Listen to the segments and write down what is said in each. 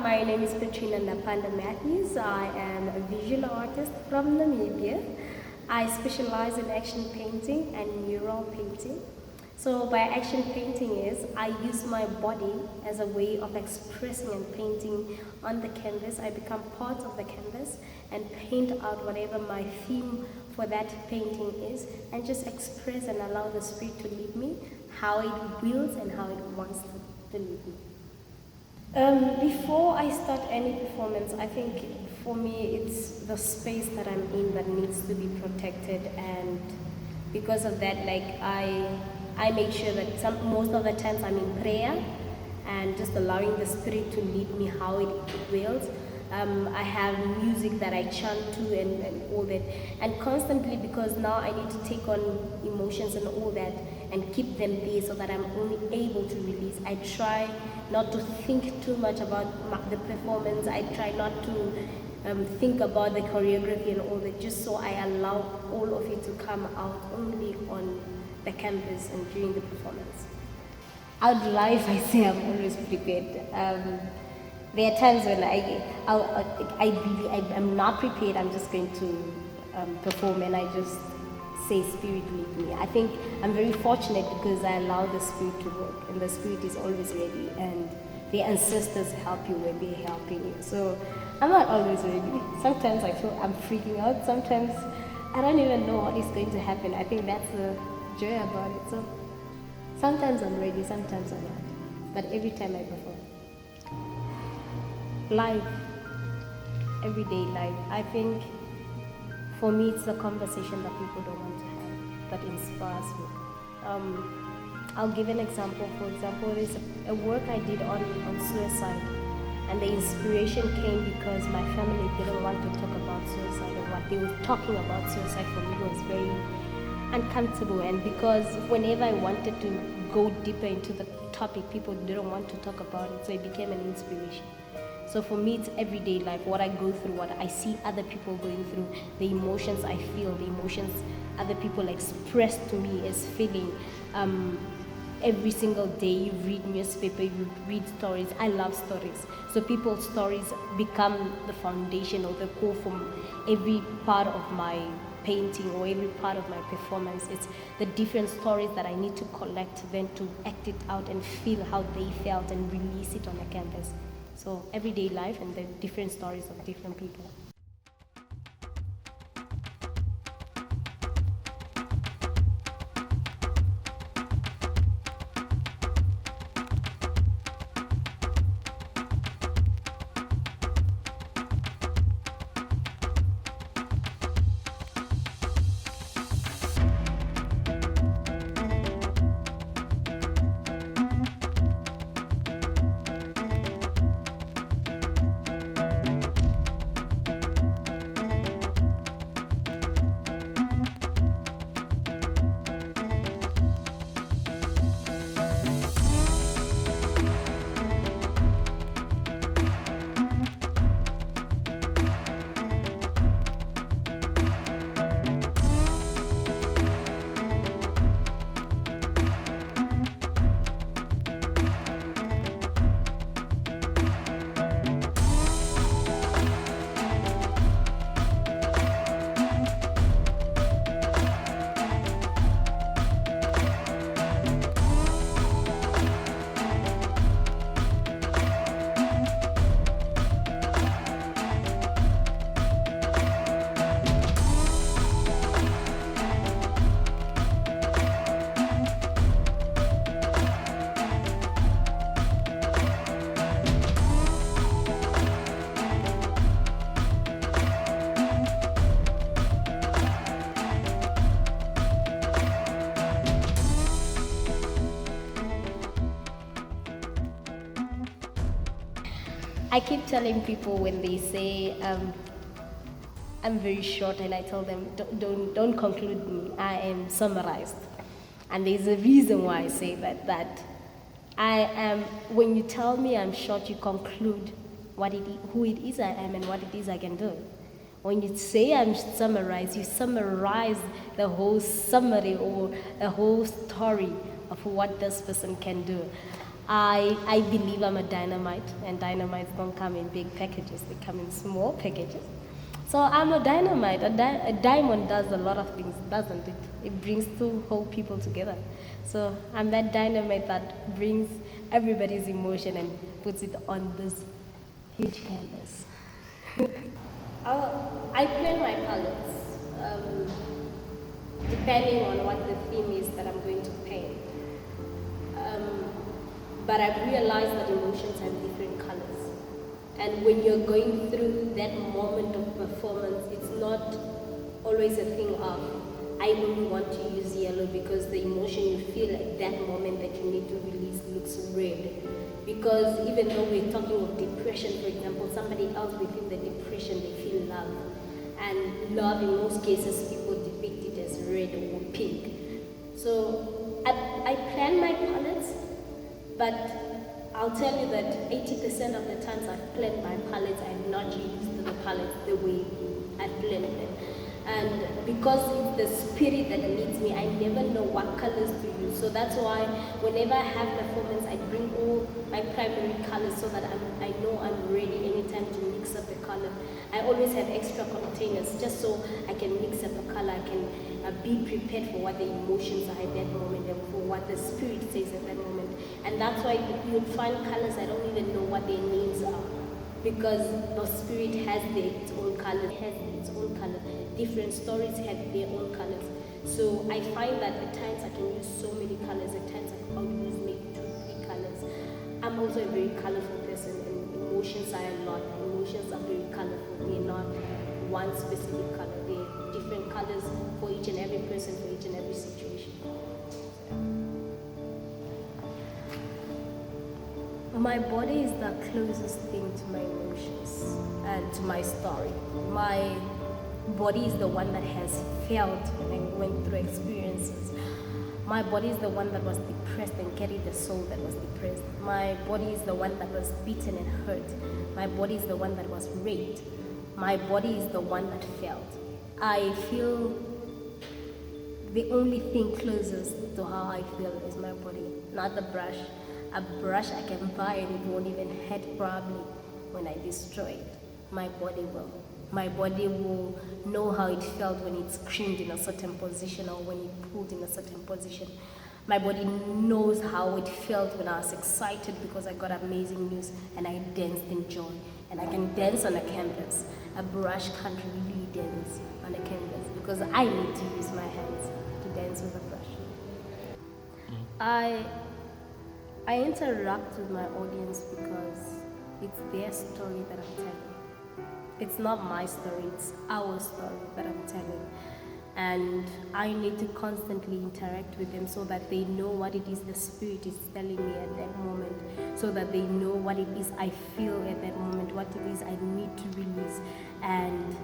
my name is Petrina Ndapanda Mathews. I am a visual artist from Namibia. I specialize in action painting and mural painting. So by action painting is I use my body as a way of expressing and painting on the canvas. I become part of the canvas and paint out whatever my theme for that painting is and just express and allow the spirit to lead me how it wills and how it wants to lead me. Before I start any performance, I think for me it's the space that I'm in that needs to be protected, and because of that, like I make sure that most of the times I'm in prayer and just allowing the spirit to lead me how it wills. I have music that I chant to and all that, and constantly, because now I need to take on emotions and all that and keep them there so that I'm only able to release. I try not to think too much about the performance. I try not to think about the choreography and all that, just so I allow all of it to come out only on the canvas and during the performance. I'd lie if I say I'm always prepared. There are times when I'm not prepared. I'm just going to perform, and I just say spirit lead me. I think I'm very fortunate because I allow the spirit to work, and the spirit is always ready, and the ancestors help you when they're helping you. So I'm not always ready. Sometimes I feel I'm freaking out. Sometimes I don't even know what is going to happen. I think that's the joy about it. So sometimes I'm ready, sometimes I'm not. But every time I perform. Life, everyday life. I think for me it's the conversation that people don't want to have that inspires me. I'll give an example. For example, there's a work I did on suicide, and the inspiration came because my family didn't want to talk about suicide, and what they were talking about suicide for me was very uncomfortable, and because whenever I wanted to go deeper into the topic, people didn't want to talk about it, so it became an inspiration. So for me, it's everyday life, what I go through, what I see other people going through, the emotions I feel, the emotions other people express to me as feeling. Every single day you read newspaper, you read stories. I love stories. So people's stories become the foundation or the core from every part of my painting or every part of my performance. It's the different stories that I need to collect, then to act it out and feel how they felt and release it on a canvas. So everyday life and the different stories of different people. I keep telling people when they say I'm very short, and I tell them don't conclude me. I am summarized, and there's a reason why I say that I am. When you tell me I'm short, you conclude who it is I am and what it is I can do. When you say I'm summarized, you summarize the whole summary or the whole story of what this person can do. I believe I'm a dynamite, and dynamites don't come in big packages, they come in small packages. So I'm a dynamite. A diamond does a lot of things, doesn't it? It brings two whole people together. So I'm that dynamite that brings everybody's emotion and puts it on this huge canvas. I plan my palettes depending on what the theme is that I'm going to paint. But I've realized that emotions have different colors. And when you're going through that moment of performance, it's not always a thing of, I only want to use yellow because the emotion you feel at that moment that you need to release looks red. Because even though we're talking of depression, for example, somebody else within the depression, they feel love. And love, in most cases, people depict it as red or pink. So I plan my palettes, but I'll tell you that 80% of the times I've planned my palettes, I've not used the palettes the way I've planned them. And because it's the spirit that leads me, I never know what colors to use. So that's why whenever I have performance, I bring all my primary colors so that I know I'm ready anytime to mix up the color. I always have extra containers just so I can mix up the color. I can be prepared for what the emotions are at that moment and for what the spirit says at that moment. And that's why you'll find colors I don't even know what their names are, because the spirit has its own color, different stories have their own colors. So I find that at times I can use so many colors, at times I can only use maybe 2-3 colors. I'm also a very colorful person, and emotions are a lot. Emotions are very colorful. They're not one specific color. They're different colors for each and every person, for each and every situation. My body is the closest thing to my emotions and to my story. My body is the one that has felt and went through experiences. My body is the one that was depressed and carried the soul that was depressed. My body is the one that was beaten and hurt. My body is the one that was raped. My body is the one that felt. I feel the only thing closest to how I feel is my body, not the brush. A brush I can buy and it won't even hurt probably when I destroy it. My body will. My body will know how it felt when it screamed in a certain position or when it pulled in a certain position. My body knows how it felt when I was excited because I got amazing news and I danced in joy. And I can dance on a canvas. A brush can't really dance on a canvas because I need to use my hands to dance with a brush. I interact with my audience because it's their story that I'm telling. It's not my story, it's our story that I'm telling. And I need to constantly interact with them so that they know what it is the spirit is telling me at that moment, so that they know what it is I feel at that moment, what it is I need to release, and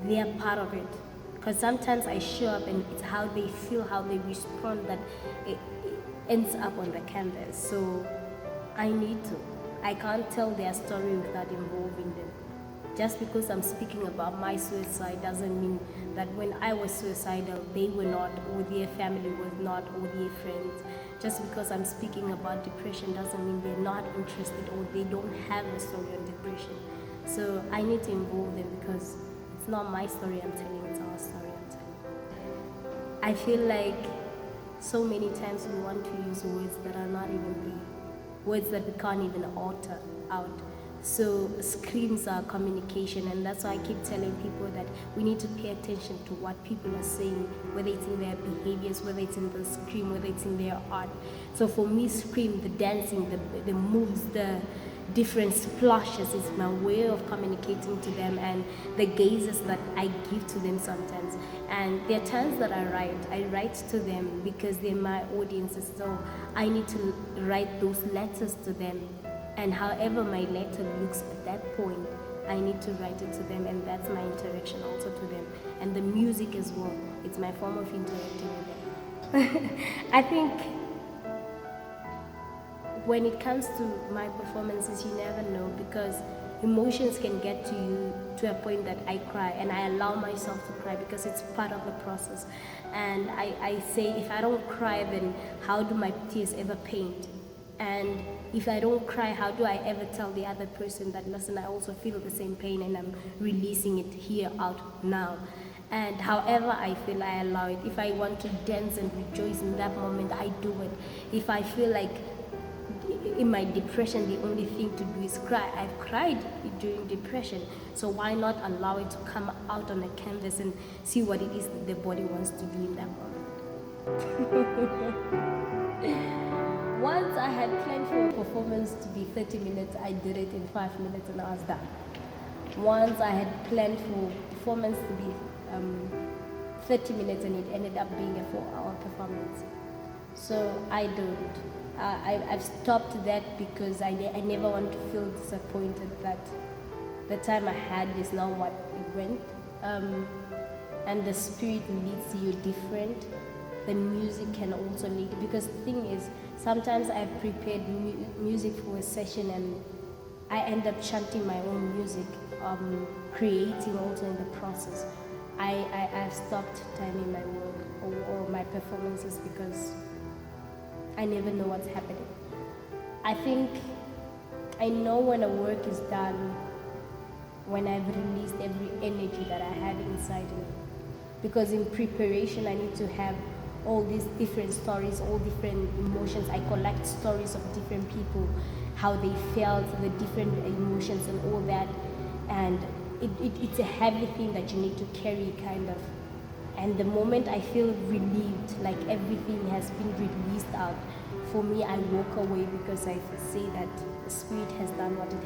they are part of it. Because sometimes I show up and it's how they feel, how they respond that it ends up on the canvas. So I need to. I can't tell their story without involving them. Just because I'm speaking about my suicide doesn't mean that when I was suicidal, they were not, or their family was not, or their friends. Just because I'm speaking about depression doesn't mean they're not interested or they don't have a story on depression. So I need to involve them because it's not my story I'm telling, it's our story I'm telling. I feel like so many times we want to use words that are not even there, words that we can't even alter out. So screams are communication, and that's why I keep telling people that we need to pay attention to what people are saying, whether it's in their behaviors, whether it's in the scream, whether it's in their art. So for me, scream, the dancing, the moves, the different splashes is my way of communicating to them, and the gazes that I give to them sometimes. And there are times that I write to them because they're my audiences, so I need to write those letters to them. And however my letter looks at that point, I need to write it to them, and that's my interaction also to them. And the music as well, it's my form of interacting with them. I think when it comes to my performances, you never know, because emotions can get to you to a point that I cry, and I allow myself to cry because it's part of the process. And I say, if I don't cry, then how do my tears ever paint? And if I don't cry, how do I ever tell the other person that, listen, I also feel the same pain and I'm releasing it here out now? And however I feel, I allow it. If I want to dance and rejoice in that moment, I do it. If I feel like in my depression, the only thing to do is cry. I've cried during depression, so why not allow it to come out on a canvas and see what it is that the body wants to do in that moment? Once I had planned for a performance to be 30 minutes, I did it in 5 minutes and I was done. Once I had planned for performance to be 30 minutes and it ended up being a 4-hour performance. So I don't. I've stopped that because I never want to feel disappointed that the time I had is not what it went. And the spirit leads you different. The music can also lead, because the thing is, sometimes I've prepared music for a session and I end up chanting my own music, creating also in the process. I've stopped timing my work or my performances because I never know what's happening. I think I know when a work is done when I've released every energy that I had inside me. Because in preparation, I need to have all these different stories, all different emotions. I collect stories of different people, how they felt, the different emotions and all that. And it's a heavy thing that you need to carry, kind of. And the moment I feel relieved, like everything has been released out, for me, I walk away because I say that the spirit has done what it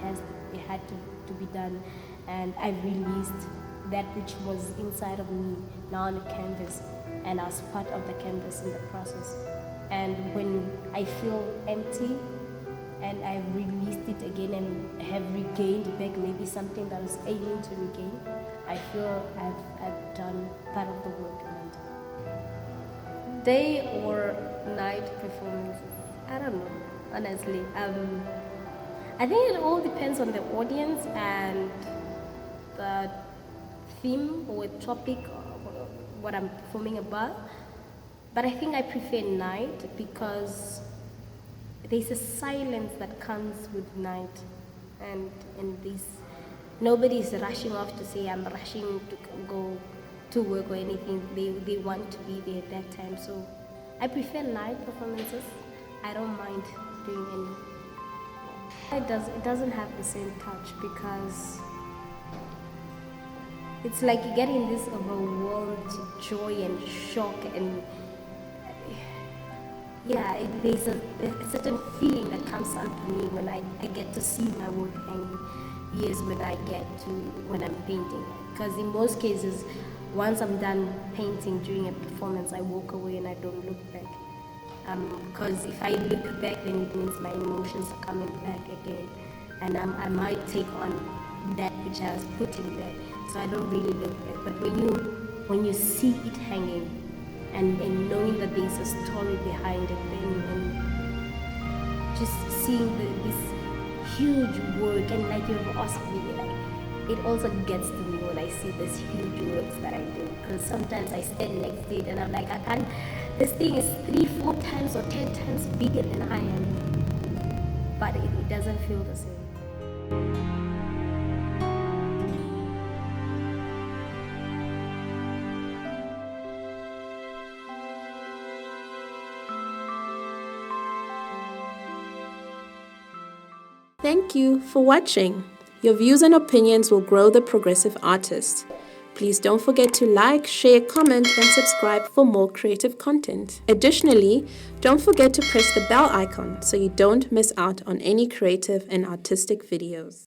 had to be done. And I've released that which was inside of me now on the canvas, and as part of the canvas in the process. And when I feel empty and I've released it again and have regained back maybe something that I was aiming to regain, I feel I've done part of the work. Day or night performances, I don't know, honestly. I think it all depends on the audience and the theme or topic or what I'm performing about. But I think I prefer night because there's a silence that comes with night, and nobody's rushing off to say I'm rushing to go to work or anything. They want to be there at that time. So I prefer night performances. I don't mind doing any. It doesn't have the same touch because it's like you get in this overwhelmed joy and shock, and there's a certain feeling that comes onto me when I get to see my work hanging. Yes, when I'm painting. Because in most cases, once I'm done painting during a performance, I walk away and I don't look back. Because if I look back, then it means my emotions are coming back again, and I might take on that which I was putting there. So I don't really look back. But when you see it hanging and knowing that there's a story behind it, then just seeing this huge work, and like you've asked me, like it also gets to me when I see these huge works that I do. Because sometimes I stand next to it and I'm like, I can't. This thing is 3-4 times or 10 times bigger than I am, but it doesn't feel the same. Thank you for watching. Your views and opinions will grow the progressive artist. Please don't forget to like, share, comment, and subscribe for more creative content. Additionally, don't forget to press the bell icon so you don't miss out on any creative and artistic videos.